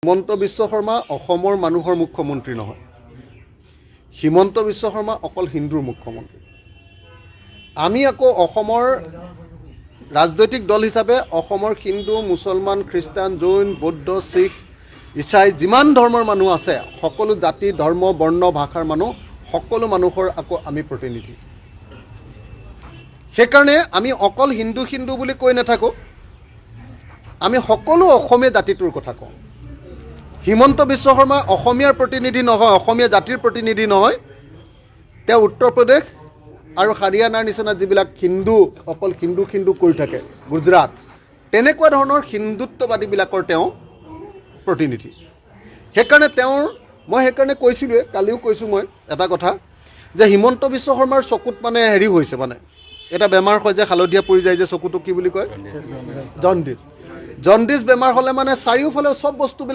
হিমন্ত বিশ্ব শৰ্মা অসমৰ মানুহৰ মুখ্যমন্ত্ৰী নহয়। হিমন্ত বিশ্ব শৰ্মা অকল হিন্দুৰ মুখ্যমন্ত্ৰী। আমি আকৌ অসমৰ ৰাজনৈতিক দল হিচাপে অসমৰ হিন্দু, মুছলমান, খ্ৰীষ্টান, জৈন, বৌদ্ধ, শিখ, ইছাই যিমান ধৰ্মৰ মানুহ আছে, সকলো জাতি, ধৰ্ম, বৰ্ণ, ভাষাৰ মানুহ, সকলো মানুহৰ আকৌ আমি প্ৰতিনিধি। সেইকাৰণে আমি অকল হিন্দু হিন্দু বুলি কৈ নাথাকোঁ, আমি সকলো অসমীয়া জাতিটোৰ কথা কওঁ। হিমন্ত বিশ্ব শৰ্মা অসমীয়াৰ প্ৰতিনিধি নহয়, অসমীয়া জাতিৰ প্ৰতিনিধি নহয়। তেওঁ উত্তৰ প্ৰদেশ আৰু হাৰিয়ানাৰ নিচিনা যিবিলাক হিন্দু অকল হিন্দু হিন্দু কৰি থাকে, গুজৰাট, তেনেকুৱা ধৰণৰ হিন্দুত্ববাদীবিলাকৰ তেওঁ প্ৰতিনিধি। সেইকাৰণে মই সেইকাৰণে কৈছিলোঁৱে, কালিও কৈছোঁ মই এটা কথা, যে হিমন্ত বিশ্ব শৰ্মাৰ চকুত মানে হেৰি হৈছে, মানে এটা বেমাৰ হয় যে হালধীয়া পৰি যায় যে চকুটো, কি বুলি কয়, জণ্ডিছ। জণ্ডিছ বেমাৰ হ'লে মানে চাৰিওফালে চব বস্তুবিলাক